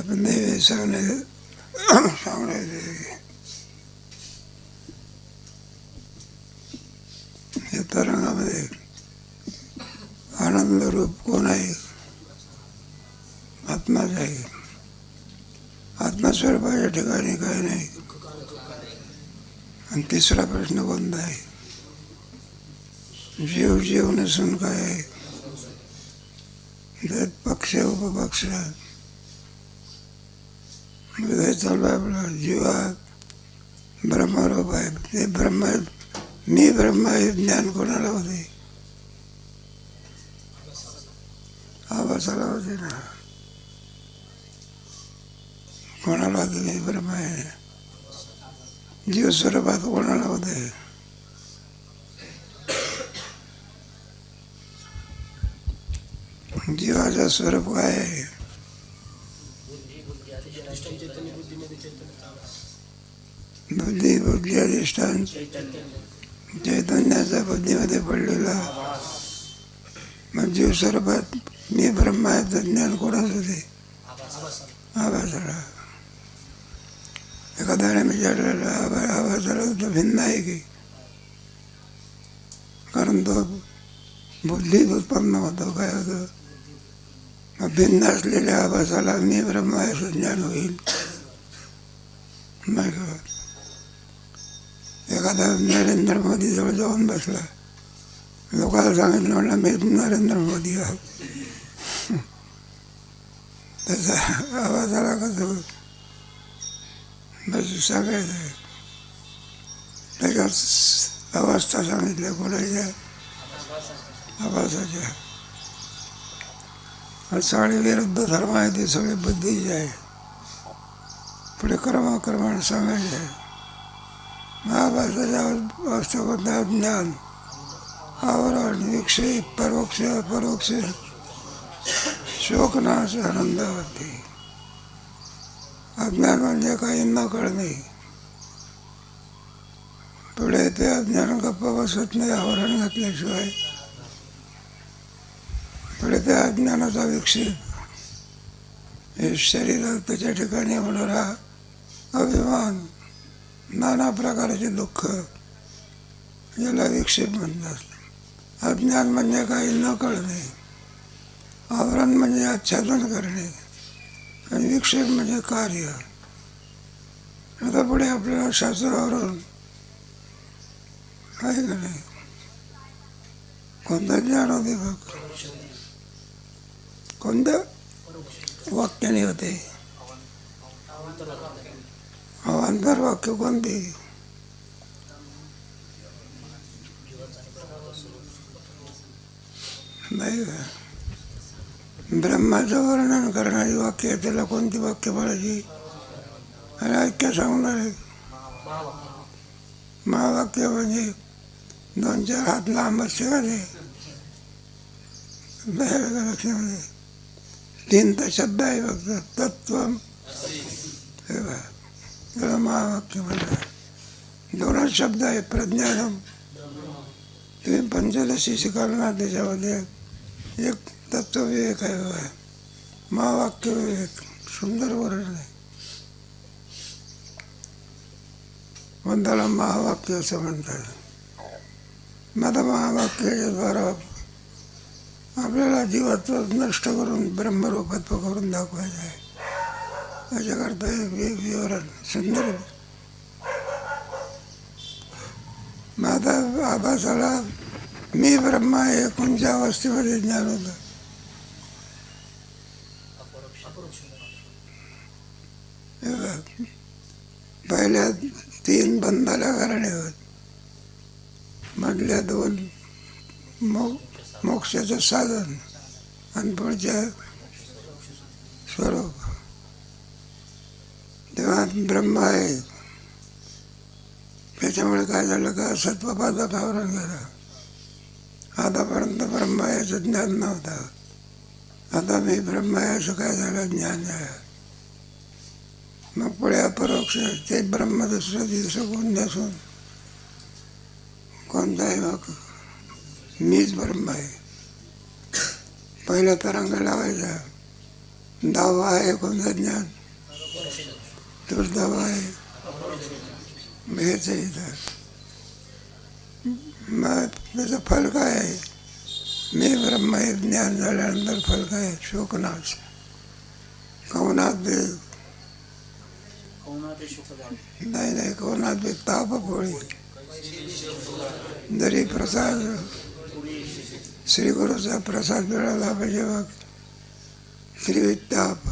नेहमी सांगण्याचे या तरंगामध्ये आनंद रूप कोण आहे? आत्माच आहे. आत्मस्वरूपाच्या ठिकाणी काही नाही. आणि तिसरा प्रश्न कोणता आहे? जीव जीव नसून काय आहे? त्यात पक्ष उपपक्ष विधाय चालू आहे आपला. जीवा ब्रह्मरूप आहे. ते ब्रह्म, मी ब्रह्म हे ज्ञान कोणाला होते? आभासाला होते ना. कोणाला होते मी ब्रह्म आहे? जीव स्वरूपात कोणाला होते? जीवाचं स्वरूप काय आहे? बुद्धी, बुद्धी अधिष्ठान चैतन्याचा बुद्धीमध्ये पडलेला. मग जीव स्वरूपात मी ब्रह्म आहे तर ज्ञान कोणाच होते? आभासाला. एखाद्याने विचारलेलं आभासाला तर भिन्न आहे की? कारण तो बुद्धीत उत्पन्न होतो. काय होतं? भिन्न असलेल्या आभासाला मी ब्रह्म आहे असं ज्ञान होईल नाही का? एखादा नरेंद्र मोदी जवळ जाऊन बसला, लोकांना सांगितलं म्हणलं मी नरेंद्र मोदी आहोत. त्याचा आवाजाला कसं बस सांगायचं. त्याच्यात अवस्था सांगितल्या कोणाच्या? आवाजाच्या. सगळे विरुद्ध धर्म आहे ते सगळे बुद्धीचे आहे. पुढे क्रमाक्रमाने सांगायचे आहे. महाभारताच्या अवस्था ज्ञान, आवरण, विक्षेप, परोक्ष अपरोक्ष, शोकनाश, आनंदावरती. अज्ञान म्हणजे काही न कळणे. पुढे ते अज्ञान गप्प बसत नाही आवरण घातल्याशिवाय. पुढे त्या अज्ञानाचा विक्षेप, हे शरीरात त्याच्या ठिकाणी होणारा अभिमान, नाना प्रकारचे दुःख, याला विक्षेप म्हणतात. अज्ञान म्हणजे काही न कळणे, आवरण म्हणजे आच्छादन करणे, आणि विक्षेप म्हणजे कार्य. आता पुढे आपल्याला शास्त्रावरून आहे का नाही? कोणतं ज्ञान होते बघ? कोणत्या वाक्याने होते? आंतरवाक्य कोणते? नाही का? ब्रह्माचं वर्णन करणारी वाक्य, त्याला कोणती वाक्य पाहिजे? आणि ऐक्य सांगणारे महावाक्य म्हणजे 2-4 हात लांब असते का ते? लक्षामध्ये 3 तर शब्द आहे फक्त. तत्व, हे बघ, त्याला महावाक्य म्हणतात. 2च शब्द आहे. प्रज्ञानम. तुम्ही पंचदशी शिकवणार, त्याच्यामध्ये एक तत्वविवेक आहे बघा. महावाक्य विवेक. सुंदर वर्णन आहे. पण त्याला महावाक्य असं म्हणतात. माझा महावाक्याच्या द्वारा आपल्याला जीवात्व नष्ट करून ब्रह्मरूपत्व करून दाखवायचं आहे. त्याच्याकरता विवरण सुंदर. माझा आभासाला मी ब्रह्म आहे कोणत्या अवस्थेमध्ये ज्ञान होतं? पहिल्या 3 बंधाला कारणे होत, मधल्या 2 मोक्षाचं साधन, आणि पुढच्या स्वरूप. तेव्हा ब्रह्म आहे. त्याच्यामुळे काय झालं का? सत्वपादात आवरण गेलं. आतापर्यंत ब्रह्म आहे याचं ज्ञान नव्हतं. आता मी ब्रह्म आहे असं काय झालं? ज्ञान झालं. मग पुढे अपरोक्ष, ते ब्रह्म दुसरं दिवस कोण नसून कोणता आहे? मग मीच ब्रह्म आहे. पहिला तरंग लावायचा. दहावा आहे कोणतं ज्ञान? दुर्दवा आहे. हेच आहे इथं. मग त्याचं फल काय आहे? मी ब्रह्म हे ज्ञान झाल्यानंतर फल काय? शोकनाश. कवनात भेद नाही कवनात भेद तापपोळी. जरी प्रसाद श्रीगुरूचा प्रसाद मिळाला पाहिजे मग त्रिविताप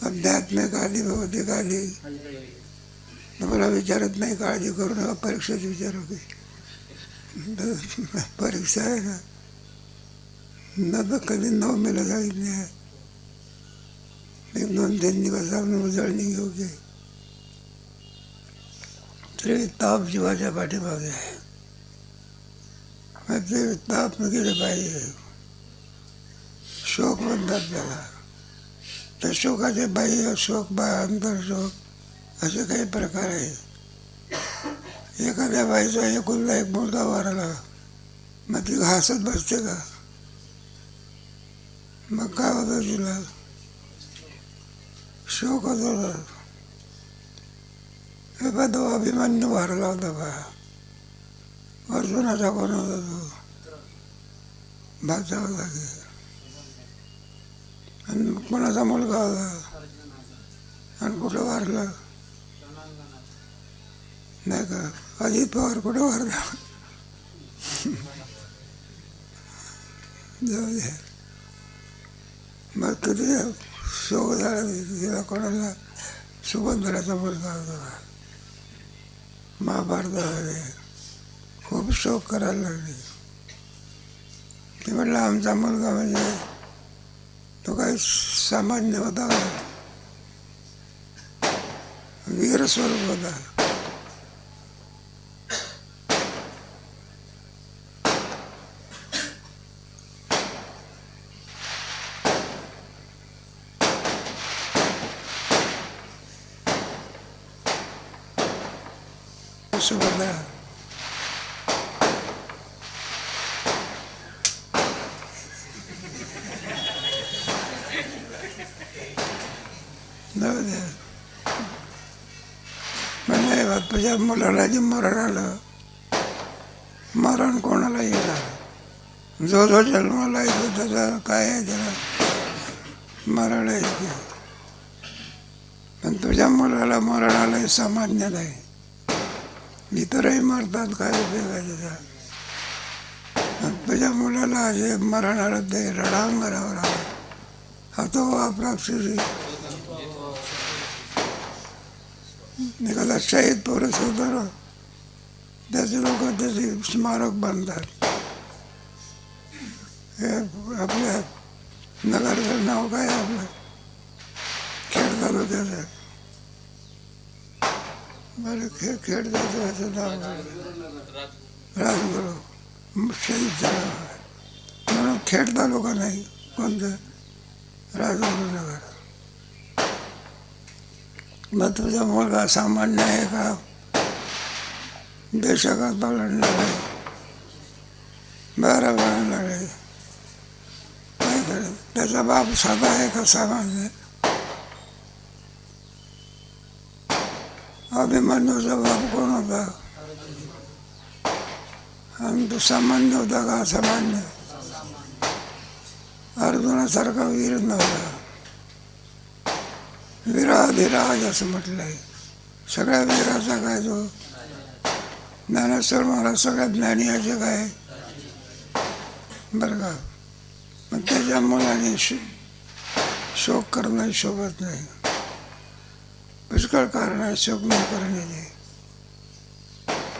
आध्यात्मिक आली भौतिक आली तुम्हाला विचारत नाही. काळजी करू नका. परीक्षेत विचारू की परीक्षा आहे ना. न तर कधी नवमीला सांगितली आहे. 1-2-3 दिवस आपण उजळणी घेऊ की त्रिविताप जीवाच्या पाठीमागे आहे. त्रिविताप न गेले पाहिजे. शोक म्हणतात त्याला. त्या शोकाचे बाह्य शोक आंतरशोक असे काही प्रकार आहेत. एखाद्या बाईचा एकुलता एक मुलगा वारला मग ती हसत बसते का? मग काय होतं तिला? शोक होतो. तो अभिमन्यू वारला होता बा. अर्जुनाचा कोण होता? तो भाचा होता की. आणि कोणाचा मुलगा होता? आणि कुठं वारला? नाही का? अजित पवार कुठं वारला? जाऊ दे. मग किती शोक झाला. तिला कोणाला? सुभद्राचा मुलगा होता. महाभारतामध्ये खूप शोक करायला लागले. ते म्हटलं आमचा मुलगा म्हणजे तो काही सामान्य होता, वीर स्वरूप होता. सुभद्रा म्हणजे तुझ्या मुलाला जे मरण आलं, मरण कोणाला येणार? जो जो जन्माला येतो त्याचा काय आहे, त्याला मरण आहे. पण तुझ्या मुलाला मरण आलं हे सामान्य नाही. इतरही मरतात, काय उपयोग आहे त्याचा? तुझ्या मुलाला जे मरण आलं ते रडांगरावर आलं. हा तो अप्राप्सी एखादा शहीद पुरुष होता ना, त्याचे लोक त्याचे स्मारक बांधतात. हे आपल्या नगरचं नाव काय आपलं खेड तालुक्याचं बरं खेड तालुक्याचं नाव राजगुरू शहीद झाला म्हणून खेड तालुका नाही, कोणतं राजगुरुनगर. मग तुझा मुलगा सामान्य आहे का? देशात लढणार आहे. 12 लागले. काय करेल? त्याचा बाप साधा आहे का सामान्य? अभिमन्यूचा बाप कोण होता? आणि तो सामान्य होता का असामान्य? अर्जुनासारखा वीर नव्हता. वीराधिराज असं म्हटलंय. सगळ्या वीराचा काय तो ज्ञानेश्वर महाराज सगळ्या ज्ञानी याचे काय बरं का. मग त्याच्या मुलाने शोक करणं शोभत नाही. पुष्कळ कारण आहे शोक न करण्याचे.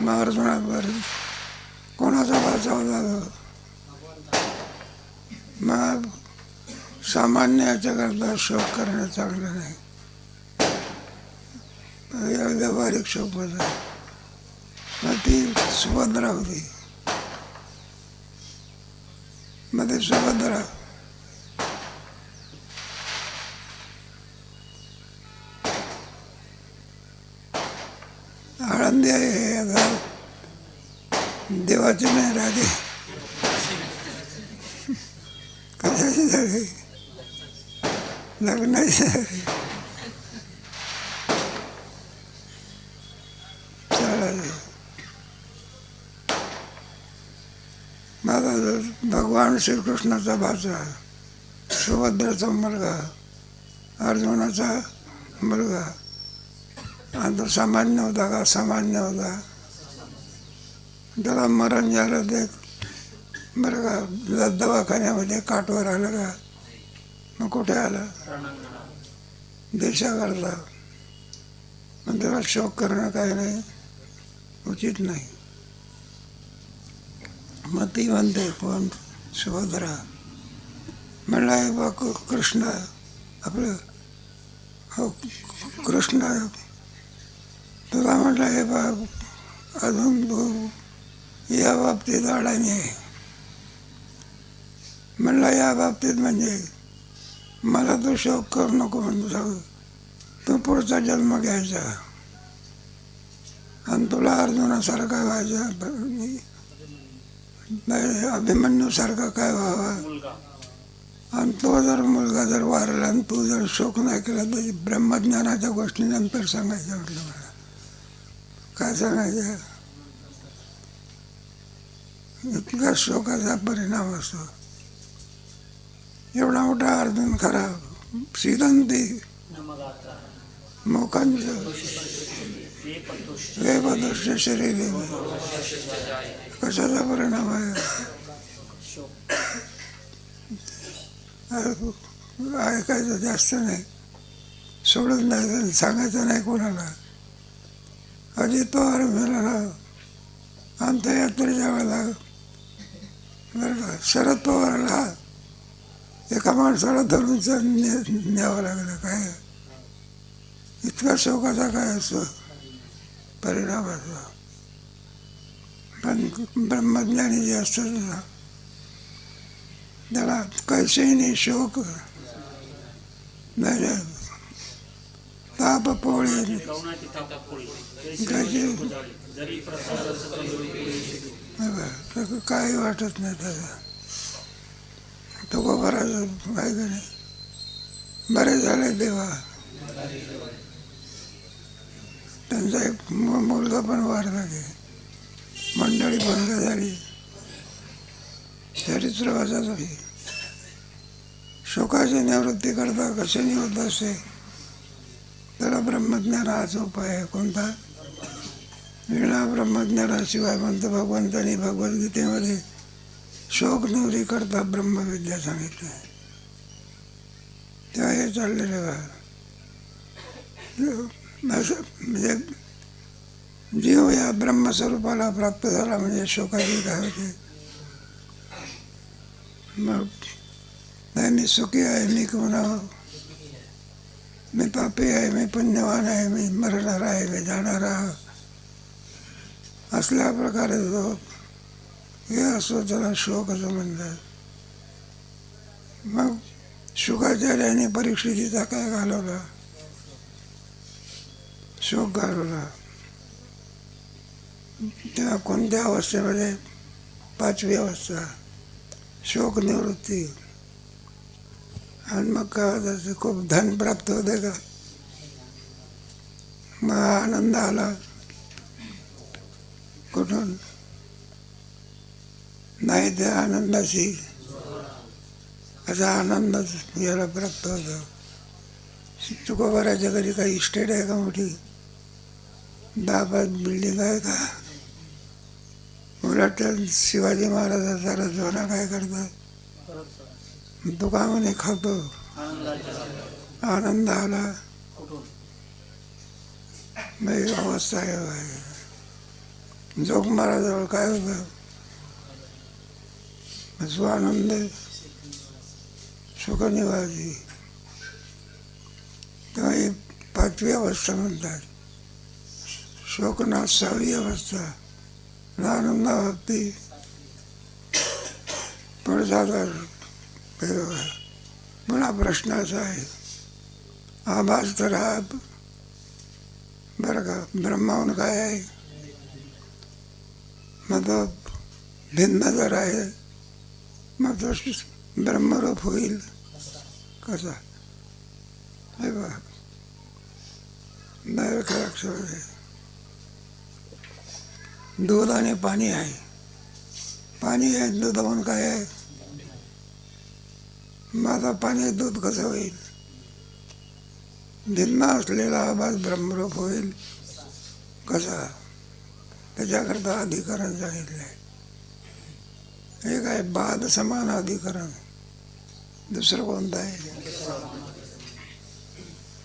मग अर्जुनावर कोणाचा वाचा होता? मग सामान्य याच्याकरता शोक करणं चांगलं नाही. व्यावहारिक शोक होता. मग ती सुभद्रा होती. मग ती सुभद्रा आळंदी आहे आता देवाची नाही राहते. कशाची झाली? लग्न चालायचं. माझा भगवान श्रीकृष्णाचा भाचा, सुभद्राचा मुलगा, अर्जुनाचा मुलगा, आणि तो सामान्य होता का? सामान्य होता. त्याला मरण झालं ते बरं का, दवाखान्यामध्ये काठवर आलं का? मग कुठे आलं? देशाकरता. पण त्याला शोक करणं काही नाही, उचित नाही. मग ती म्हणते, कोण? सुभद्रा. म्हणला हे बा कृष्ण, आपलं हो कृष्ण, तुला म्हटलं हे बा अजून तू या बाबतीत अडाणी आहे. म्हणला या बाबतीत म्हणजे मला तू शोक करू नको म्हणतो, तू पुढचा जन्म घ्यायचा आणि तुला अर्जुनासारखा व्हायचा, अभिमन्यूसारखा काय व्हावा. आणि तो जर मुलगा जर वारला आणि तू जर शोक नाही केला तर ब्रह्मज्ञानाच्या गोष्टी नंतर सांगायच्या. म्हटलं मला काय सांगायचं? इतका शोकाचा परिणाम असतो. एवढा मोठा अर्जुन खरा सिद्धांती मोकांच वेपदुष्ट शरीर कशाचा परिणाम आहे? ऐकायचं जास्त नाही, सोडून द्यायचं, सांगायचं नाही कोणाला. अजित पवार मेला आमच्या यात्रेच्या वेळेला बरं का, शरद पवाराला एका माणसाला धरून न्यावं लागलं. काय इतका शोकाचा काय असतो परिणाम असतो. पण ब्रह्मज्ञानी जे असतात ना त्याला कैसेही नाही शोक नाही, ताप पोळी काही वाटत नाही त्याचा. तो गोबराचं काय का नाही. बरे झाले देवा, त्यांचा एक मुलगा पण वारला गे, मंडळी बंद झाली. चरित्र वाचायचं. शोकाची निवृत्ती करता कशाने होत असे? त्याला ब्रह्मज्ञान हाच उपाय आहे. कोणता? विना ब्रह्मज्ञानाशिवाय म्हणतो भगवंतांनी भगवद्गीतेमध्ये शोक निवृत्ती करता ब्रह्मविद्या सांगितलं. तेव्हा हे चाललेलं बा. म्हणजे जीव या ब्रह्मस्वरूपाला प्राप्त झाला म्हणजे शोकाची काय होते. मग नाही मी सुखी आहे, मी कोण, मी पापी आहे, मी पुण्यवान आहे, मी मरणार आहे, मी जाणार आहे, असल्या प्रकारे जो हे असो त्याला शोक असं म्हणतात. मग शुकाचार्याने परीक्षितीचा काय घालवला? शोक घालवला. तेव्हा कोणत्या अवस्थेमध्ये? 5वी अवस्था, शोक निवृत्ती. आणि मग काय होतं? खूप धन प्राप्त होते का? मग आनंद आला कुठून? नाही त्या आनंदाची असा आनंदच याला प्राप्त होतो. तुकोबाराच्या घरी काही इस्टेट आहे का मोठी? 10-5 बिल्डिंग आहे का? उलट शिवाजी महाराजाचा रजवाना काय करतात? दुकानाने खातो. आनंद आला मग अवस्था आहे. जोग महाराजाजवळ काय होतं? स्वानंद सुखनिवासी. तेव्हा ही 5वी अवस्था म्हणतात. शोकनाथ 6वी अवस्था, आनंदावरती पुढचा पुन्हा प्रश्न असा आहे, आभास तर हा बरं का ब्रह्माहून काय आहे? मग तो भिन्न जर आहे मग तो ब्रह्मरूप होईल कसा? हे बघ नैरक्षराक्षमध्ये दूध आणि पाणी आहे. पाणी आहे दूध म्हणून काय आहे? माझा पाणी दूध कसं होईल? भिन्न असलेला आवाज ब्रह्मरूप होईल कसा? त्याच्याकरता अधिकरण सांगितलं आहे. एक आहे बाद समान अधिकरण, दुसरं कोणतं आहे?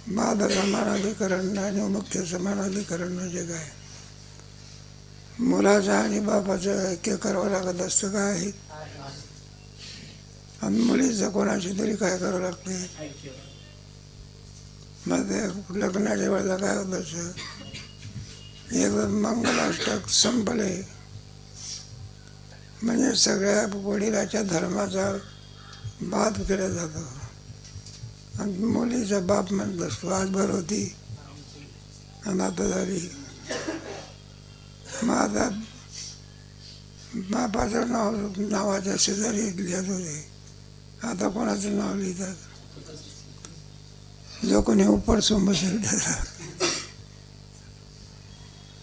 बाद समान अधिकरण आणि मुख्य समान अधिकरण म्हणजे काय? मुलाचं आणि बापाचं ऐक्य करावं लागत असतं काय आहे? आणि मुलीचं कोणाची तरी काय करावं लागते? मग ते लग्नाच्या वेळेला काय होत असं एकदम मंगलाष्टक संपले म्हणजे सगळ्या वडिलाच्या धर्माचा बात केला जातो. आणि मुलीचा बाप म्हणत असतो आजभर होती आणि आता झाली. मग आता बापाचं नावाच्या शेजारी लिहित होते, आता कोणाचं नाव लिहितात? जो कोणी उपरसोम बसेल त्याचा.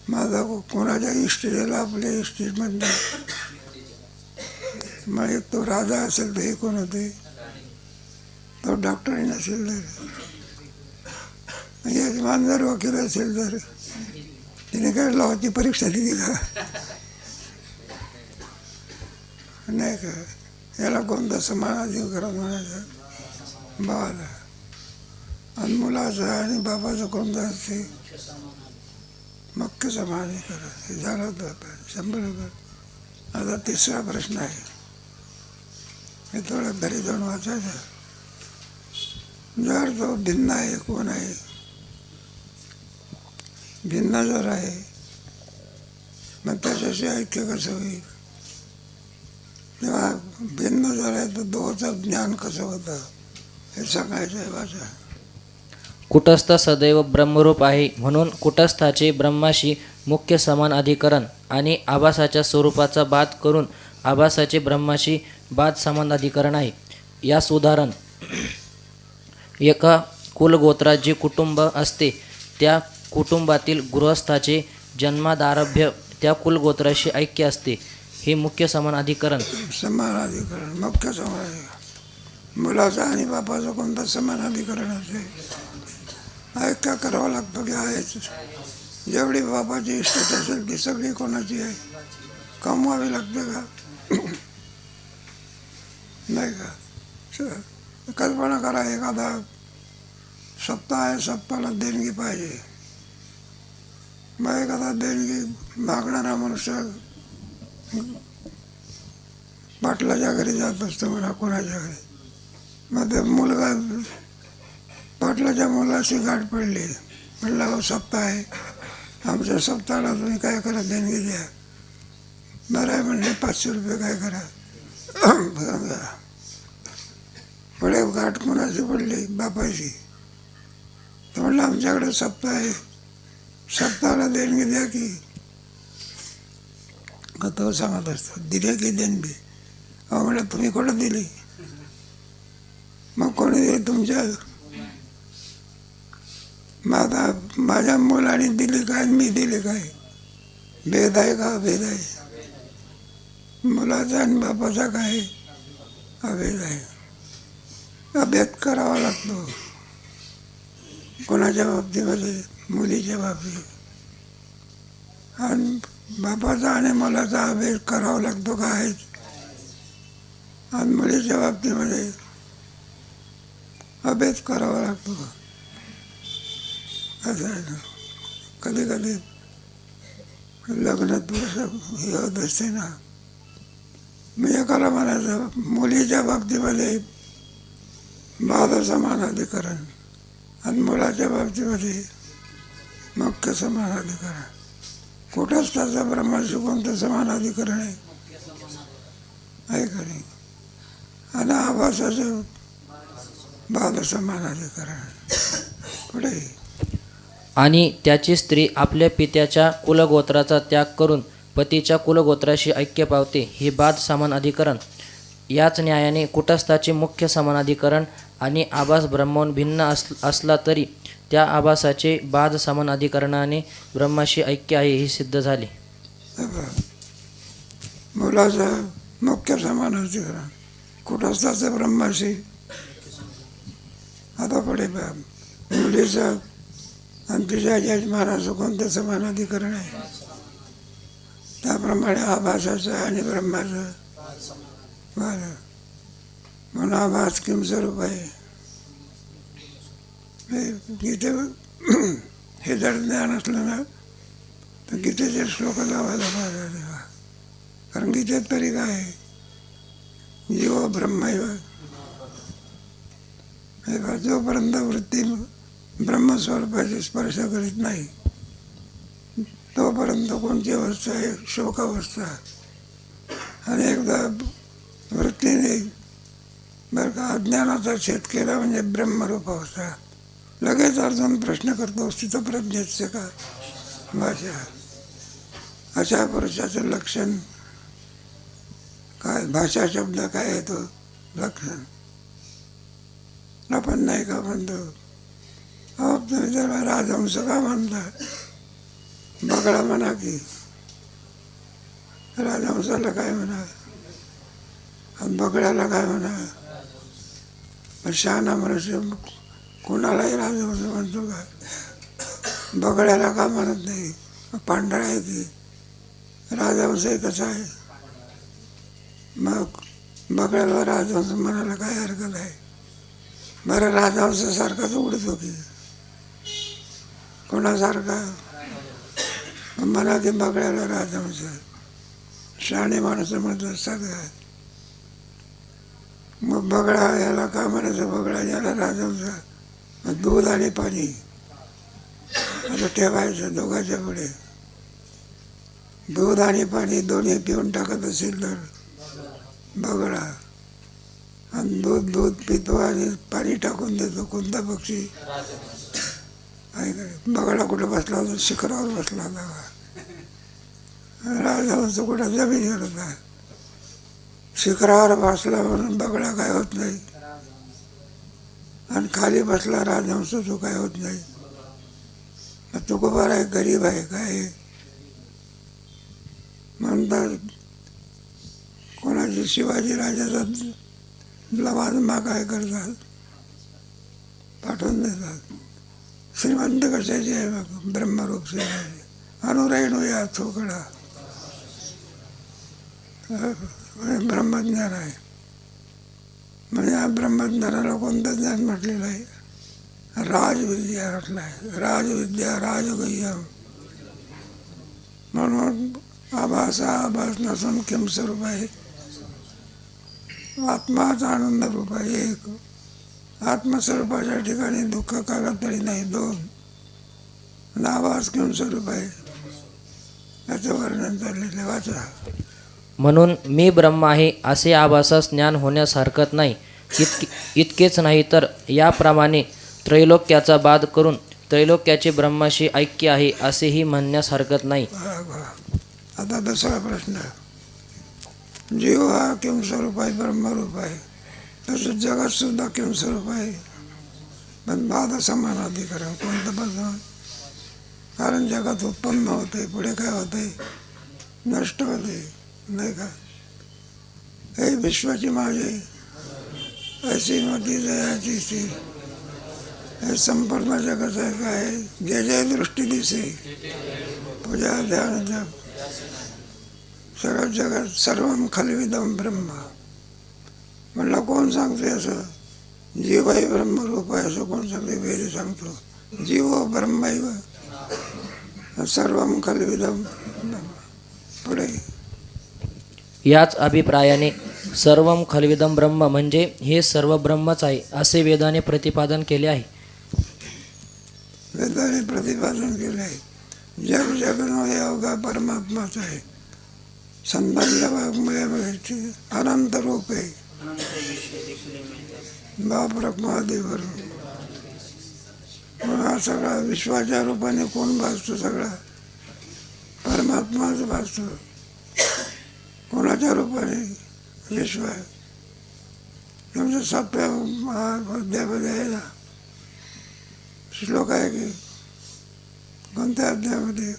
माझा कोणाच्या इस्टेला आपल्या इस्टेट म्हणतात. मग तो राजा असेल तर हे कोण होते? तो डॉक्टरही नसेल तर यजमान जर वकील असेल तर तिने काय लॉची परीक्षा दिली का? नाही का? याला कोणतं समान अधिकरण म्हणायचं? बाळाला. आणि मुलाचं आणि बापाचं कोणतं असते? मुख्य समान अधिकरण. हे झालं होतं 100. आता तिसरा प्रश्न आहे, हे थोडं घरी जाऊन वाचायचं. जर तो भिन्न आहे, कोण आहे? भिन्न जर आहे मग त्याच्याशी ऐक्य कसं होईल? तेव्हा भिन्न जर आहे तर दोचं ज्ञान कसं होतं हे सांगायचं आहे. वाचा. कुटस्थ सदैव ब्रह्मरूप आहे म्हणून कुटस्थाचे ब्रह्माशी मुख्य समान अधिकरण आणि आभासाच्या स्वरूपाचा बात करून आभासाचे ब्रह्माशी बात समान अधिकरण आहे. यास उदाहरण, एका कुलगोत्रात जे कुटुंब असते त्या कुटुंबातील गृहस्थाचे जन्मादारभ्य त्या कुलगोत्राशी ऐक्य असते. हे मुख्य समान अधिकरण. समान अधिकरण मुख्य समान अधिकरण. मुलाचं आणि बापाचं कोणतं समान अधिकरण असेल? ऐक्य करावं लागतं की आहेच? जेवढी बापाची इष्ट असेल ती सगळी कोणाची आहे? कमवावी लागते का? नाही का? कल्पना करा, एखादा सप्ताह आहे, सप्ताहाला देणगी पाहिजे. मग एखादा देणगी मागणारा मनुष्य पाटलाच्या घरी जात असतो म्हणा, कोणाच्या घरी. मग ते मुलगा पाटलाच्या मुलाची गाठ पडली, म्हणलं सप्ताह आहे, आमच्या सप्ताहाला तुम्ही काय करा, देणगी द्या. बरं आहे म्हणले, 500 रुपये काय करा. पुढे गाठ कोणाची पडली? बापाची. तर म्हणलं आमच्याकडे सप्ताह आहे, सप्ताहाला देणगी द्या की. तो सांगत असतो दिले की देणगी? अहो म्हणलं तुम्ही कुठं दिली? मग कोणी दिली? तुमच्या. माझ्या मुलाने दिली काय, मी दिली काय? भेद आहे का? भेद आहे. मुलाचा आणि बापाचा काय अभेद आहे. अभेद करावा लागतो. कोणाच्या बाबतीमध्ये? मुलीच्या बाबतीत. आणि बापाचा आणि मुलाचा अभेद करावा लागतो का? आहेच. आणि मुलीच्या बाबतीमध्ये अभेद करावा लागतो का? असं आहे ना. कधी कधी लग्नात हे होत असते ना, मी एकाला म्हणायचं मुलीच्या बाबतीमध्ये बाध समान अधिकरण आणि मुलाच्या बाबतीमध्ये मुख्य समान अधिकरण. कुठंच त्याचा ब्रह्माशी कोणतं समान अधिकरण आहे? आहे का नाही? आणि आभासाचं बाध समान अधिकरण कुठे? आणि त्याची स्त्री आपल्या पित्याच्या कुलगोत्राचा त्याग करून पतीच्या कुलगोत्राशी ऐक्य पावते. हे बाध समान अधिकरण. याच न्यायाने कुटस्थाचे मुख्य समान अधिकरण आणि आभास ब्रह्माहून भिन्न असला तरी त्या आभासाचे बाद समान अधिकरणाने ब्रह्माशी ऐक्य आहे हे सिद्ध झाले. मुलाचं मुख्य समान अधिकरण कुटस्थाचं ब्रह्माशी. आता पुढे मुलीचं आणि तिच्या यजमानाचं कोणतं समान अधिकरण आहे? त्याप्रमाणे आभासाचं आणि ब्रह्माचं बरं. म्हणून आभास किम स्वरूप आहे. गीते हे जर ज्ञान असलं ना तर गीतेचे श्लोक लावायला पाहिजे तेव्हा. कारण गीतेत तरी काय आहे? जीव ब्रह्मैव. जोपर्यंत वृत्ती ब्रह्मस्वरूपाची स्पर्श करीत नाही तोपर्यंत कोणती अवस्था आहे? शोकावस्था. आणि एकदा वृत्तीने बरं का अज्ञानाचा छेद केला म्हणजे ब्रह्मरूप अवस्था. लगेच अर्जुन प्रश्न करतो स्थितप्रज्ञेचे का भाषा. अशा पुरुषाचं लक्षण काय? भाषा शब्द काय येतो? लक्षण. आपण नाही का म्हणतो तुम्ही त्याला राजहंस का म्हणता? बगळा म्हणा की राजहंसाला काय म्हणा आणि बगळ्याला काय म्हणा? शहाणा मनुष्य कोणालाही राजहंस म्हणतो का? बगळ्याला का म्हणत नाही? पांढरा आहे की राजहंसही कसा आहे? मग बगळ्याला राजहंस म्हणायला काय हरकत आहे? बरं राजहंसासारखाच उडतो की कोणासारखा? म्हणा की बगळ्याला राजहंस. शहाणे माणसं म्हणत असतात काय? मग बगळा याला का म्हणायचं? बगळा याला राजहंस. मग दूध आणि पाणी असं ठेवायचं दोघांच्या पुढे. दूध आणि पाणी दोन्ही पिऊन टाकत असेल तर बगळा. आणि दूध पितो आणि पाणी टाकून देतो कोणता पक्षी? बगळा कुठं बसला होता? शिखरावर बसला होता. राजहंस कुठं जमिनीवर होता. शिखरावर बसला म्हणून बगळा काय होत नाही आणि खाली बसला राजहंस तो काय होत नाही. तो कुबार आहे, गरीब आहे काय म्हणतात. कोणाची शिवाजी राजाचा लवाजमा काय करतात? पाठवून देतात. श्रीमंत कशाची आहे बघ? ब्रह्मरूप शिवाजी. अनुरेणू या थोकडा ब्रह्मज्ञान आहे. म्हणजे या ब्रह्मज्ञानाला कोणतं ज्ञान म्हटलेलं आहे? राजविद्या म्हटलं आहे. राजविद्या राजगह्यम. म्हणून आभास आभास नसून किम स्वरूप आहे? आत्माचा आनंद रूप आहे. एक आत्मस्वरूपाच्या ठिकाणी दुःख कागद तरी नाही. दोन आभास किम स्वरूप आहे याचं वर्णन चाललेलं वाचा. म्हणून मी ब्रह्म आहे असे आभासास ज्ञान होण्यास हरकत नाही. इतकेच नाही तर याप्रमाणे त्रैलोक्याचा बाध करून त्रैलोक्याचे ब्रह्माशी ऐक्य आहे असेही म्हणण्यास हरकत नाही. आता दुसरा प्रश्न. जीव हा किम स्वरूप आहे? ब्रह्मरूप आहे. तसंच जगात सुद्धा किम स्वरूप आहे. पण बाध समान अधिकरण कोणतं बदल? कारण जगात उत्पन्न होते पुढे काय होते? नष्ट होते नाही का? हे विश्वाची माझे अशी मती जयाची स्थिर. हे संपूर्ण जगाचं आहे काय? जे जे दृष्टी दिसे पूजा ध्यान जप सगळं जगात सर्वम खलविदम ब्रह्म. म्हणलं कोण सांगते असं? जीवही ब्रह्मरूप आहे असं कोण सांगते? वेद सांगतो. जीव ब्रह्मैव सर्वम खलविदम ब्रह्म. पुढे याच अभिप्रायाने सर्वम खलविदम ब्रह्म म्हणजे हे सर्व ब्रह्मच आहे असे वेदाने प्रतिपादन केले आहे. वेदाने प्रतिपादन केले आहे. जग जगणं अवघा परमात्माच आहे. संतांच्या वाङ्मयाचे अनंत रूप आहे. बाप रखमादेवर हा सगळा विश्वाच्या रूपाने कोण भासतो? सगळा परमात्माच भासतो. कोणाच्या रूपाने? विश्व. तुमच्या 7व्या अध्यायामध्ये आहे ना श्लोक आहे की कोणत्या अध्यायामध्ये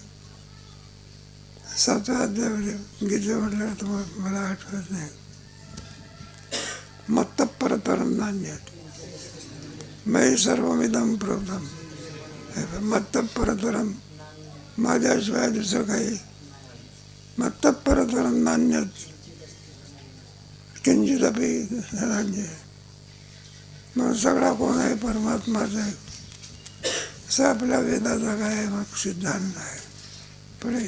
7व्या अध्यायामध्ये गीते म्हटलं तर मला आठवत नाही. मत्त परतरम नान्यत मयि सर्वमिदं प्रोक्तम. मत्त परतरम माझ्याशिवाय दुसरं काही मत्त परतरम नान्यत किंचिदपि राज्य. मग सगळा कोण आहे? परमात्माच आहे असं आपल्या वेदाचा काय मग सिद्धांत आहे. पुढे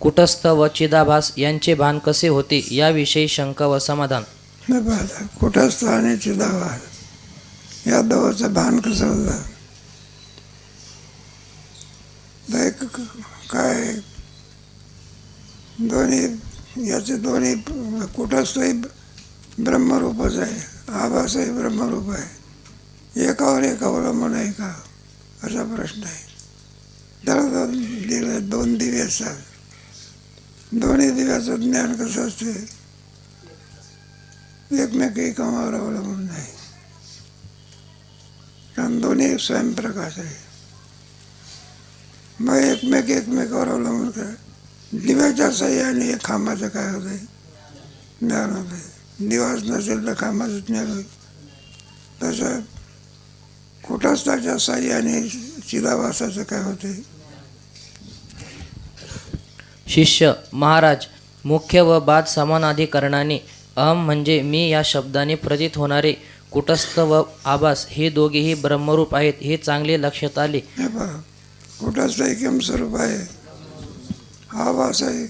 कुटस्थ व चिदाभास यांचे भान कसे होते याविषयी शंका व समाधान. नाही पाहता कुटस्थ आणि चिदाभास या दोघांचं भान कसं होतं? एक काय दोन्ही याचे दोन्ही कुटस्थही ब्रह्मरूपच आहे, आभासही ब्रह्मरूप आहे. एकावर एक अवलंबून आहे का असा प्रश्न आहे. त्याला दिले 2 दिवे असतात. दोन्ही दिव्याचं ज्ञान कसं असते? एकमेकावर अवलंबून नाही, कारण दोन्ही स्वयंप्रकाश आहे. मग एकमेकावर अवलंबून काय? दिव्याच्या साह्याने एक खांबाचं काय होतंय? ज्ञान होतंय. दिवाच नसेल तर खांबाचं ज्ञान होईल. तसं कुटस्थाच्या साह्याने चिदाभासाचं काय होते? शिष्य महाराज, मुख्य व बाद समानाधिकरणाने अहम म्हणजे मी या शब्दाने प्रतीत होणारे कुटस्थ व आभास हे दोघेही ब्रह्मरूप आहेत हे चांगले लक्षात आले. हे पहा, कुटस्थ एकम स्वरूप आहे, आभास आहे.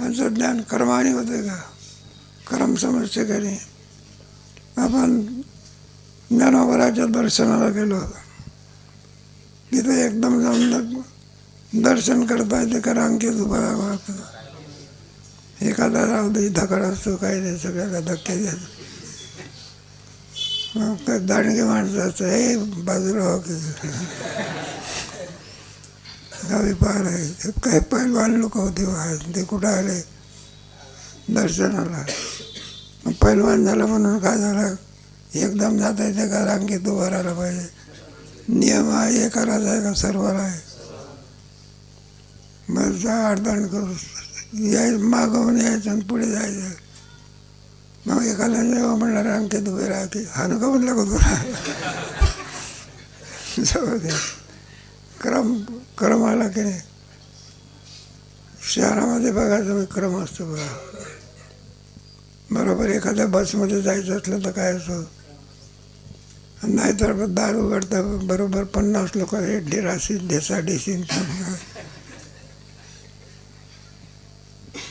यांचं ज्ञान कर्माने होते का? कर्म समजते का नाही? आपण ज्ञानोबराच्या दर्शनाला गेलो होतो. तिथे एकदम जाऊन दर्शन करता येते का रांगेत उभं राहावं लागतं. एखादा राहू दे धकड असतो, काही नाही, सगळ्याला धक्के द्यायचं. मग काय दांडगे माणसं असतं, हे बाजूला हो की गावी पार आहे. काही पैलवान लोक होते ते कुठं आले दर्शनाला. मग पैलवान झालं म्हणून काय झालं? एकदम जाता येते का रांगेत उभं राहायला पाहिजे? नियम आहे एकालाच आहे का सर्वाला आहे? मग जा अडचण करू मागवून यायचं आणि पुढे जायचं. मग एकाला जेव्हा म्हणलं रांगेत उभे राहा की हा नको म्हणलं का तुला? जाऊ दे. क्रम आला की नाही. शहरामध्ये बघायचं मग क्रम असतो बघा. बरोबर एखाद्या बसमध्ये जायचं असलं तर काय असतो, नाहीतर दार उघडतं बरोबर 50 लोक ढेराशी ढेसाढेशी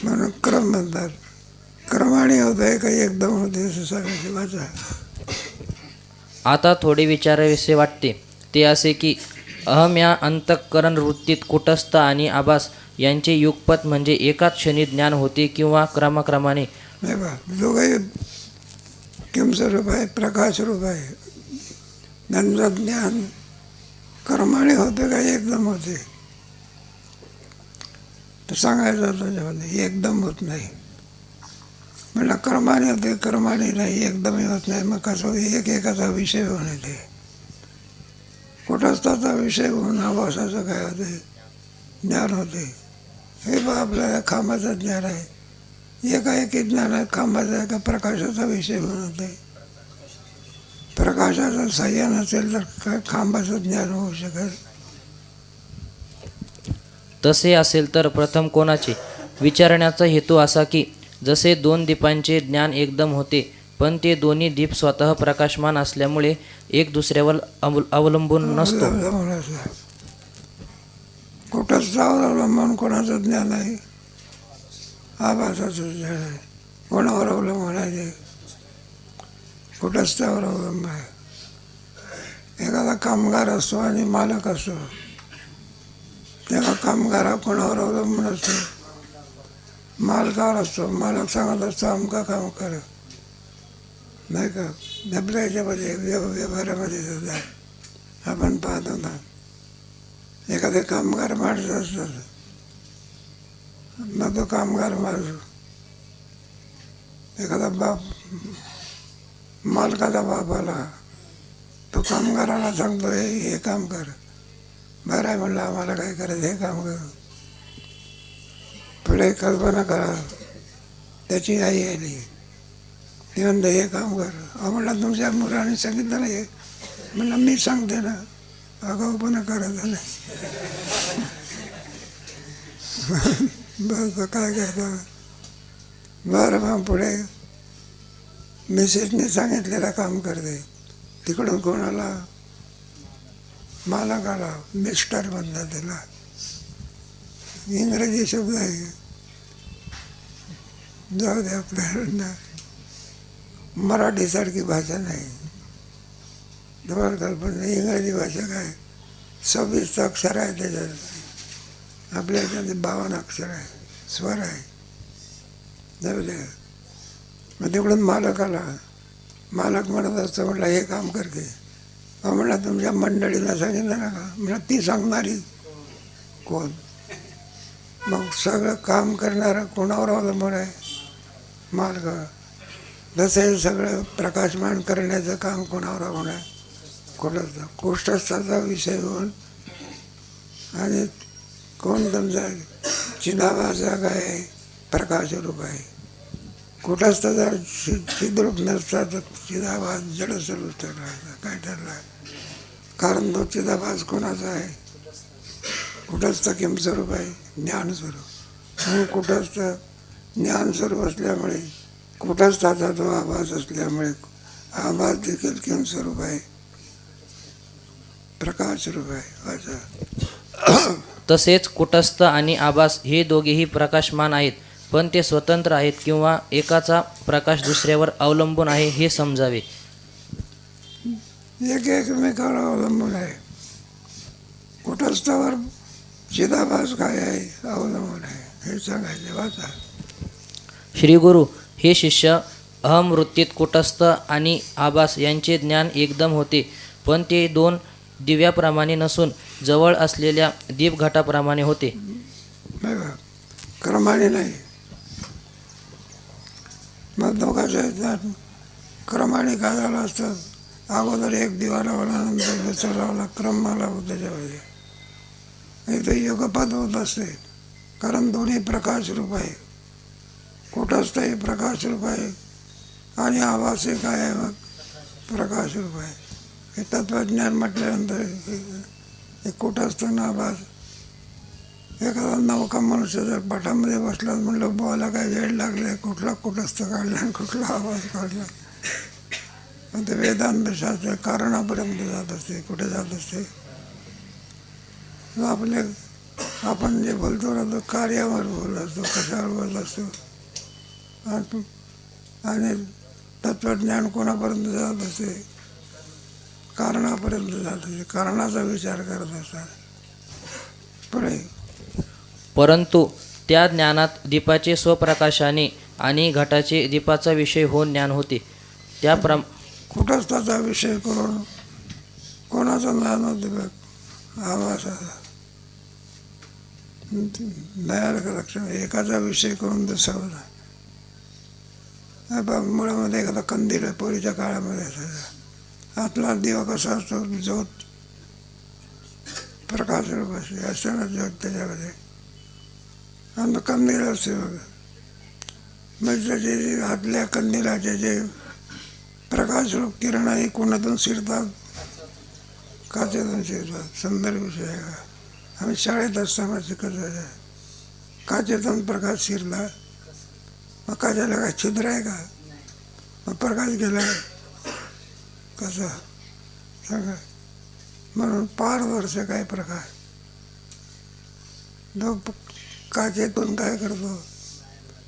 म्हणून क्रम म्हणतात. क्रमाने होत आहे काही एकदम होते असं सांगायची वाचा. आता थोडे विचारावेसे वाटते ते असे की अहम या अंतःकरण वृत्तीत कुटस्थ आणि आभास यांचे युगपत म्हणजे एकाच क्षणी ज्ञान होते किंवा क्रमाक्रमाने? नाही बा, दोघंही किम स्वरूप आहे, प्रकाश रूप आहे. त्यांचं ज्ञान कर्माने होते का एकदम होते तर सांगायचं त्याच्यामध्ये एकदम होत नाही. म्हणलं कर्माने होते, कर्माने नाही, एकदमही होत नाही. मग कसं एकाचा विषय होऊन येते. कुटस्थाचा विषय होऊन आभासाचं काय होते? ज्ञान होते. हे बा आपल्याला खांबाचं ज्ञान आहे. एकाएकी ज्ञान आहे खांबाचं आहे का प्रकाशाचा विषय होऊन होते. प्रकाशाचं साह्य नसेल तर काय खांबाचं ज्ञान होऊ शकेल? तसे असेल तर प्रथम कोणाचे? विचारण्याचा हेतू असा की जसे 2 दीपांचे ज्ञान एकदम होते, पण ते दोन्ही दीप स्वतः प्रकाशमान असल्यामुळे एक दुसऱ्यावर अवलंबून नसतो. कुटस्थावर अवलंबून कोणाचं ज्ञान आहे? आभासाचं ज्ञान आहे. कोणावर अवलंबून आहे? कुटस्थावर अवलंबून आहे. एखादा कामगार असतो आणि मालक असतो, तेव्हा कामगार हा कोणावर अवलंबून असतो? मालकावर असतो. मालक सांगत असतो अमका काम कर, नाही का? आपल्या ह्याच्यामध्ये व्यवहारामध्ये सुद्धा आपण पाहत होता. एखादे कामगार माणसं असतात, मग तो कामगार माणूस एखादा बाप मालकाचा बाप आला, तो कामगाराला सांगतो हे काम कर. बरं आहे म्हणलं, आम्हाला काय करायचं, हे काम कर. पुढे कल्पना करा, त्याची आई आली, ती म्हणते हे काम कर. म्हणलं तुमच्या मुलाने सांगितलं नाही. म्हणलं मी सांगते ना, आगाऊपणा करायचा नाही. बस काय करता. बरं मग पुढे मिसेसने सांगितलेलं काम करते. तिकडून कोणाला मालकाला मिस्टर म्हणतात, त्याला इंग्रजी शब्द आहे. जाऊ दे, आपल्याला मराठीसारखी भाषा नाही. तुम्हाला कल्पना, इंग्रजी भाषा काय 26 अक्षर आहे त्याच्यात, आपल्या याच्यात 52 अक्षर आहे, स्वर आहे. जाऊ दे. मग तिकडून मालकाला, मालक म्हणत असतं, म्हटलं हे काम करते. म्हणलं तुमच्या मंडळीला सांगितलं ना का. म्हणलं ती सांगणारी कोण. मग सगळं काम करणारं कोणावर अवलंबून आहे, मालक. जसं हे सगळं प्रकाशमान करण्याचं काम कोणावर अवलंबून आहे, कुठं कुष्ठस्थाचा विषय होऊन. आणि कोण तुमचा चिदाभासा काय प्रकाशरूप आहे. कुठस्थाचा चिद्रूप नसता तर चिदाभास जडस्वरूप ठरला. काय ठरला, कारण तो चिदाभास कोणाचा आहे, कुठस्थ किम स्वरूप आहे, ज्ञानस्वरूप. म्हणून कुठस्थ ज्ञानस्वरूप असल्यामुळे, कुठस्थाचा तो आभास असल्यामुळे आभास देखील किम स्वरूप आहे, प्रकाश रूप आहे. असं तसेच कुटस्थ आणि आभास हे दोघेही प्रकाशमान आहेत, पण ते स्वतंत्र आहेत किंवा एकाचा प्रकाश दुसऱ्यावर अवलंबून आहे हे समजावे. एक एकमेकावर अवलंबून आहे. कुटस्थावर चिदाभास काय आहे, अवलंबून आहे, हे सांगायचे. वाचा. श्री गुरु हे शिष्य अहम वृत्तीत कुटस्थ आणि आभास यांचे ज्ञान एकदम होते, पण ते दोन दिव्याप्रमाणे नसून जवळ असलेल्या दीपघटाप्रमाणे होते. बघा, क्रमाने नाही. मग दोघांच्या क्रमाने काय झालं असतं, अगोदर एक दिवा लावला, नंतर दुसरा लावला, क्रम आला होता त्याच्यामध्ये. इथे युगपद होत असते, कारण दोन्ही प्रकाश रूप आहे. कुठंच हे प्रकाश रूप आहे आणि आभास हे काय आहे, मग प्रकाश रूप आहे. हे तत्वज्ञान म्हटल्यानंतर हे कुठंच आभास. एखादा नवका मनुष्य जर पाठामध्ये बसला, म्हणलं बोला काय वेळ लागले, कुठला कुठस्थ काढला आणि कुठला आवाज काढला. ते वेदांत शास्त्र कारणापर्यंत जात असते. कुठे जात असते, आपण जे बोलतो ना, तो कार्यावर बोलत असतो, कशावर बोलत असतो. आणि तत्वज्ञान कोणापर्यंत जात असते, कारणापर्यंत जात असते, कारणाचा विचार करत असतात. पुढे परंतु त्या ज्ञानात दीपाचे स्वप्रकाशाने आणि घटाचे दीपाचा विषय होऊन ज्ञान होते. कुठंच त्याचा विषय करून कोणाचं ज्ञान होते, बघ आभासाचा. लक्षण एकाचा विषय करून दुसरा होता. मुळामध्ये एखादा कंदील आहे, पूर्वीच्या काळामध्ये असायचा. आतला दिवा कसा असतो, ज्योत प्रकाश रूप असते, असताना ज्योत त्याच्यामध्ये. आणि कंदील असते बघा, म्हणजे त्याचे आतल्या कंदिलाचे जे प्रकाशरूप किरण आहे, कोणातून शिरतात, काचेतून शिरतात. सुंदर विषय आहे. आम्ही शाळेत असताना शिकत आहे, काचेतून प्रकाश शिरला. मग काचेला काय छिद्र आहे का, मग प्रकाश गेला कसा सांगा. म्हणून पारदर्शक आहे प्रकाश. जो काचेतून काय करतो,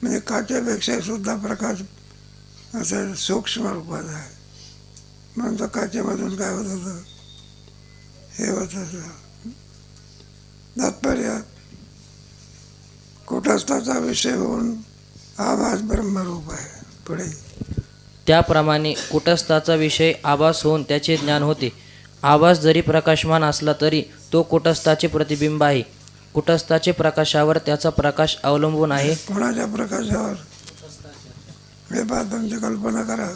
म्हणजे काचेपेक्षा सुद्धा प्रकाश असं सूक्ष्म रूपात आहे. म्हणून तो काचेमधून काय होत होतं, हे होत असं. तात्पर्य कुटस्थाचा विषय होऊन आभास ब्रह्मरूप आहे. पुढे त्याप्रमाणे कुटस्थाचा विषय आभास होऊन त्याचे ज्ञान होते. आभास जरी प्रकाशमान असला तरी तो कुटस्थाचे प्रतिबिंब आहे. कुटस्थाचे प्रकाशावर त्याचा प्रकाश अवलंबून आहे. कोणाच्या प्रकाशावर, हे पहा, तुमची कल्पना करा.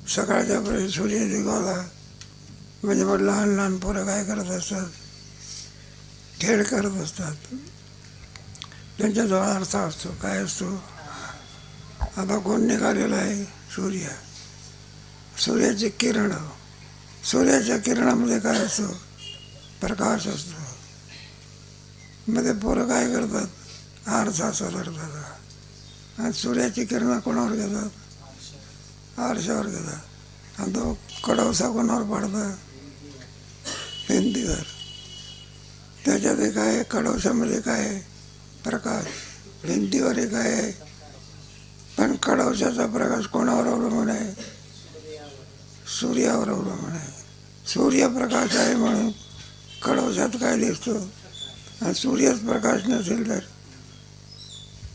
सकाळच्या पर्यंत सूर्य निघाला म्हणजे मग लहान लहान पोरं काय करत असतात, खेळ करत असतात. त्यांच्याजवळ अर्थ असतो. काय असतो? आता कोण निघालेला आहे? सूर्य. सूर्याची किरण. सूर्याच्या किरणामध्ये काय असतो? प्रकाश असतो. मग ते पोरं काय करतात? आरसा धरतात आणि सूर्याची किरणं कोणावर घेतात? आरशावर घेतात. आणि तो कडवसा कोणावर पडतात? भिंतीवर. त्याच्यात काय आहे? कडवशामध्ये काय आहे? प्रकाश. भिंतीवर काय आहे? पण कडवशाचा प्रकाश कोणावर अवलंबून आहे? सूर्यावर अवलंबून आहे. सूर्यप्रकाश आहे म्हणून कडवशात काय दिसतो? आणि सूर्यच प्रकाश नसेल तर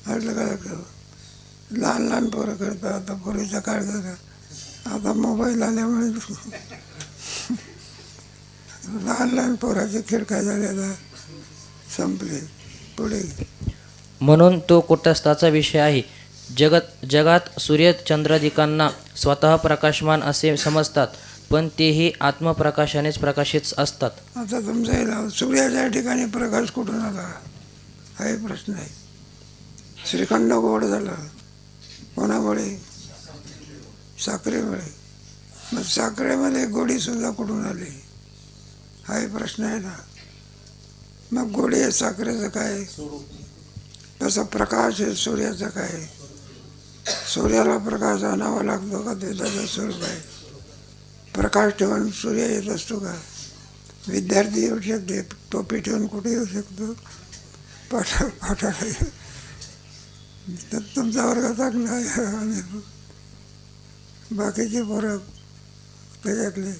असलं काय लागतं? लहान लहान पोरं करतात. आता पूर्वीचा काळ झाला, आता मोबाईल आल्यामुळे लहान लहान पोराचे खेळ काय झाले आता संपले. पुढे म्हणून तो कुटस्थाचा विषय आहे. जगात सूर्यचंद्रादिकांना स्वतः प्रकाशमान असे समजतात, पण तेही आत्मप्रकाशानेच प्रकाशित असतात. आता तुमचा येईल सूर्याच्या ठिकाणी प्रकाश कुठून आला हा एक प्रश्न आहे. श्रीखंड गोड झाला कोणामुळे? साखरेमुळे. मग साखरेमध्ये गोडी सुद्धा कुठून आली हा एक प्रश्न आहे ना. मग गोडी आहे साखरेचं काय? तसा प्रकाश आहे सूर्याचा काय? सूर्याला प्रकाश आणावा लागतो का? ते त्याचं स्वरूप आहे. प्रकाश ठेवून सूर्य येत असतो का? विद्यार्थी येऊ शकते, टोपी ठेवून कुठे येऊ शकतो? पाठाला. तर तुमचा वर्ग चांगला आहे आणि बाकीचे पोरं त्याच्यातले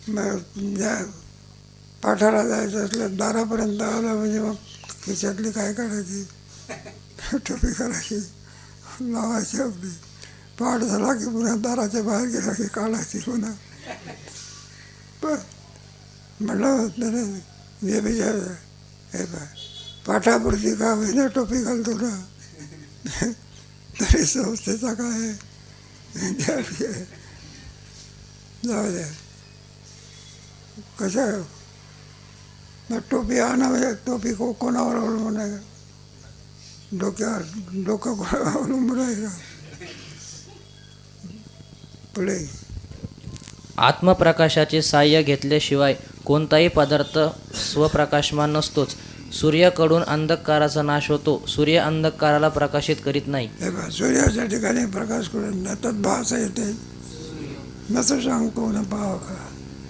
मग ज्या पाठाला जायचं असलं दारापर्यंत आला म्हणजे मग खिशातली काय काढायची? टोपी करायची, लावायची आपली. पाठ झाला की पुन्हा दाराच्या बाहेर गेला की काढायची पुन्हा. पण म्हटलं त्याने हे विचार हे पाय पाठापुरती का होईना टोपी घालतो ना तरी संस्थेचा काय विद्यार्थी आहे. जाऊ द्या. कशा मग टोपी आणा म्हणजे टोपी कोणावर अवलंबून आहे? डोकं कोणावर अवलंबून आहे का? पुढे आत्मप्रकाशाचे साह्य घेतल्याशिवाय कोणताही पदार्थ स्वप्रकाशमान नसतोच. सूर्याकडून अंधकाराचा नाश होतो. सूर्य अंधकाराला प्रकाशित करीत नाही. हे बघ, सूर्याच्या ठिकाणी प्रकाश करून तत् भास येते नसं सांगतो न पाव का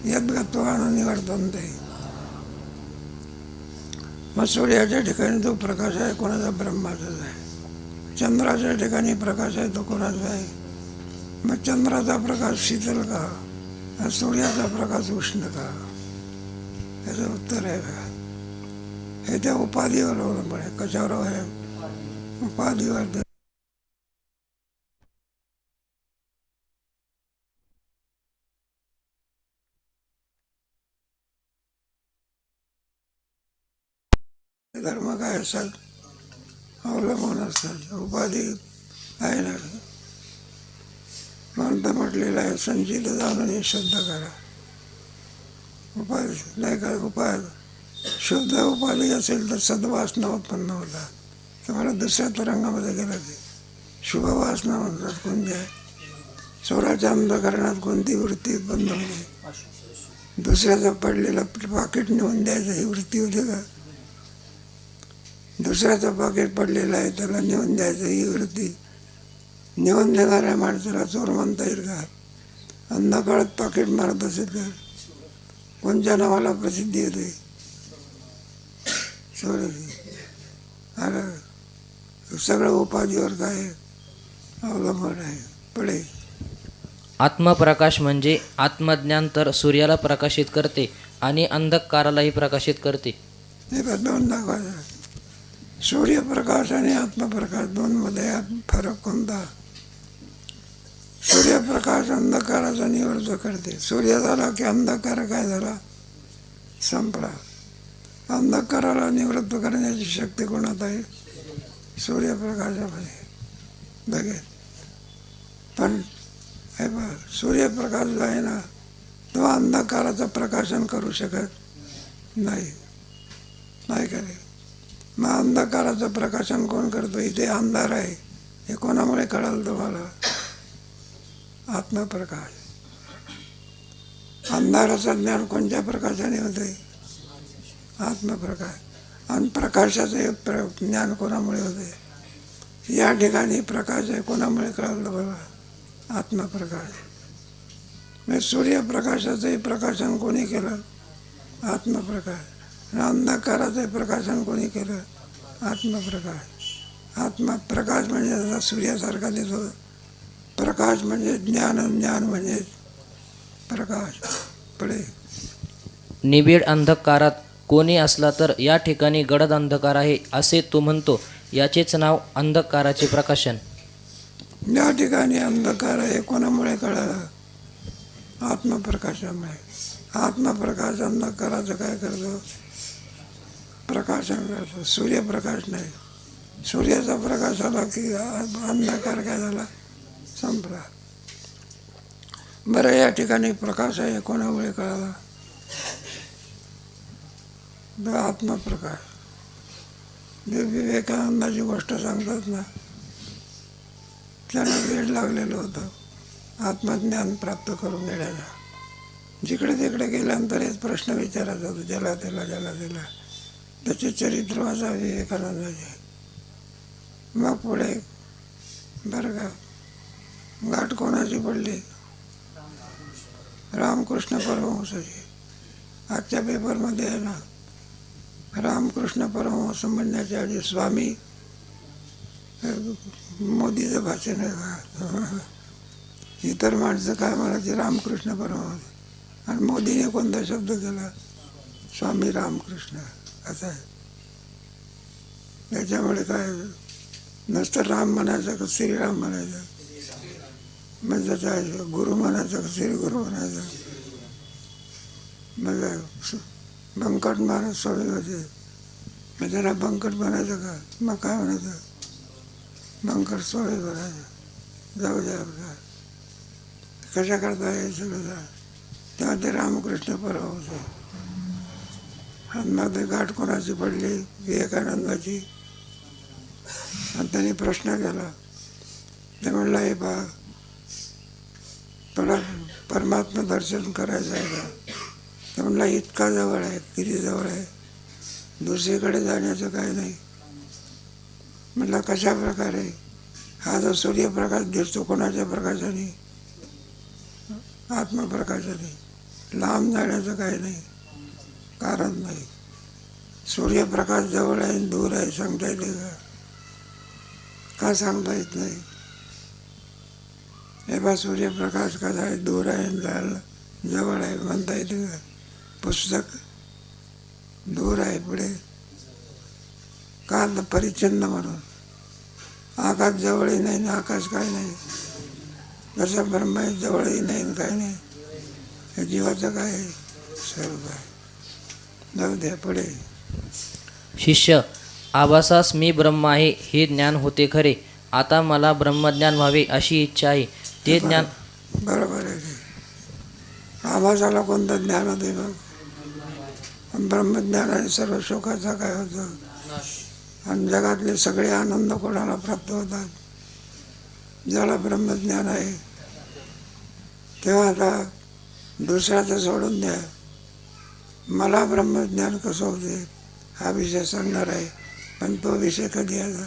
यद्गत्वानं निवर्तन ते. मग सूर्याच्या ठिकाणी तो प्रकाश आहे कोणाचा? ब्रह्माचाच आहे. चंद्राच्या ठिकाणी प्रकाश आहे तो कोणाचा आहे? मग चंद्राचा प्रकाश शीतल का? सूर्याचा प्रकाश उष्ण का? याचं उत्तर आहे का? हे त्या उपाधीवर अवलंबून आहे. कशावर आहे? उपाधीवर. धर्म काय असतात? अवलंबून असतात. उपाधी आहे ना. म्हणून तर म्हटलेलं आहे संचित जाणून श्रद्धा करा. उपाधी नाही का? शुद्ध उपाधी असेल तर सद्वासना उत्पन्न होतात. तुम्हाला दुसऱ्या तरंगामध्ये गेलं की शुभ वासना म्हणतात. कोणत्या? स्वराच्या अंधकरणात कोणती वृत्ती उत्पन्न होते? दुसऱ्याचं पडलेलं पाकिट नेऊन द्यायचं ही वृत्ती होते का? दुसऱ्याचं पाकिट पडलेलं आहे त्याला नेऊन द्यायचं ही वृत्ती. नेऊन देणाऱ्या माणसाला चोर म्हणता येईल का? अंधकाळात पाकिट मारत असेल तर कोणत्या नावाला प्रसिद्धी होते? अरे सगळं उपाधीवर काय अवलंबून आहे. पुढे आत्मप्रकाश म्हणजे आत्मज्ञान तर सूर्याला प्रकाशित करते आणि अंधकारालाही प्रकाशित करते. हे दोन दाखवायचं. सूर्यप्रकाश आणि आत्मप्रकाश दोनमध्ये फरक कोणता? सूर्यप्रकाश अंधकाराचा निवृत्त करते. सूर्य झाला की अंधकार काय झाला? संपला. अंधकाराला निवृत्त करण्याची शक्ती कोणात आहे? सूर्यप्रकाशामध्ये. बघे पण हे बघ, सूर्यप्रकाश जो आहे ना तो अंधकाराचं प्रकाशन करू शकत नाही, नाही का रे? मग अंधकाराचं प्रकाशन कोण करतो? इथे अंधार आहे, हे कोणामुळे कळालं तुम्हाला? आत्मप्रकाश. अंधाराचं ज्ञान कोणत्या प्रकाशाने होते? आत्मप्रकाश. आणि प्रकाशाचे ज्ञान कोणामुळे होते? या ठिकाणी प्रकाश आहे, कोणामुळे कळालं तुम्हाला? आत्मप्रकाश. म्हणजे सूर्यप्रकाशाचंही प्रकाशन कोणी केलं? आत्मप्रकाश. अंधकाराचं प्रकाशन कोणी केलं? आत्मप्रकाश. आत्मप्रकाश म्हणजे जसा सूर्यासारखा दिसतो. प्रकाश म्हणजे ज्ञान, ज्ञान म्हणजे प्रकाश. पुढे निबिड अंधकारात कोणी असला तर या ठिकाणी गडद अंधकार आहे असे तो म्हणतो, याचेच नाव अंधकाराचे प्रकाशन. या ठिकाणी अंधकार आहे कोणामुळे कळालं? आत्मप्रकाशामुळे. आत्मप्रकाश अंधकाराचं काय करतो? प्रकाशन करतो. सूर्यप्रकाश नाही. सूर्याचा प्रकाश आला की अंधकार काय झाला? संपला. बरं, या ठिकाणी प्रकाश आहे कोणामुळे कळाला? आत्मप्रकाश. विवेकानंदाची गोष्ट सांगतात ना, त्यांना वेळ लागलेलं होतं आत्मज्ञान प्राप्त करून घेण्याला. जिकडे तिकडे गेल्यानंतर हेच प्रश्न विचारायचा होतो, ज्याला त्याला त्याचे चरित्र वाचा विवेकानंदाचे. मग पुढे बरं का, गाठ कोणाची पडली? रामकृष्ण परमहंसाची. आजच्या पेपरमध्ये आहे ना, रामकृष्ण परमहंस म्हणण्याच्या आधी स्वामी मोदीचं भाषण आहे. इतर माणसं काय म्हणायचे? रामकृष्ण परमहंस. आणि मोदीने कोणता शब्द केला? स्वामी रामकृष्ण. असं आहे. त्याच्यामुळे काय, नुसतं राम म्हणायचं का श्रीराम म्हणायचं? म्हणजे त्याच्या गुरु म्हणायचं का श्री गुरु म्हणायचं? म्हणजे बंकट महाराज स्वामी होते, मग त्याला बंकट म्हणायचं का? मग काय म्हणायचं? बंकट स्वामी म्हणायचं. जाऊ द्या आपला कशा करता हे सगळं. तेव्हा ते रामकृष्ण परमहंस. आणि मग ते गाठ कोणाची पडली? विवेकानंदाची. आणि त्यांनी प्रश्न केला. ते म्हणला, हे बा, तुला परमात्मा दर्शन करायचं आहे का? ते म्हणला, इतका जवळ आहे. किती जवळ आहे? दुसरीकडे जाण्याचं काय नाही. म्हटलं, कशा प्रकारे? हा जो सूर्यप्रकाश दिसतो कोणाच्या प्रकाशाने? आत्मप्रकाशाने. लांब जाण्याचं काय नाही, कारण नाही. सूर्यप्रकाश जवळ आहे, दूर आहे, सांगता येते का? का सांगता येत नाही? हे बा, सूर्यप्रकाश कसा आहे? दूर आहे, जवळ आहे म्हणता येते का? पुस्तक दूर आहे पुढे का? परिच्छिन्न म्हणून. आकाश जवळही नाही ना आकाश काय नाही. जसं ब्रह्म जवळही नाही काय नाही. हे जीवाचं काय आहे? स्वरूप आहे. जाऊ द्या पुढे. शिष्य, आभासास मी ब्रह्म आहे हे ज्ञान होते खरे. आता मला ब्रह्मज्ञान व्हावे अशी इच्छा आहे. ते ज्ञान बरोबर आहे. आभासाला कोणतं ज्ञान होते बघ? ब्रह्मज्ञानाने सर्व सुखाचा काय होतं? आणि जगातले सगळे आनंद कोणाला प्राप्त होतात? ज्याला ब्रह्मज्ञान आहे. तेव्हा आता दुसऱ्याचं सोडून द्या. मला ब्रह्मज्ञान कसं होते हा विषय सांगणार आहे, पण तो विषय कधी आहे?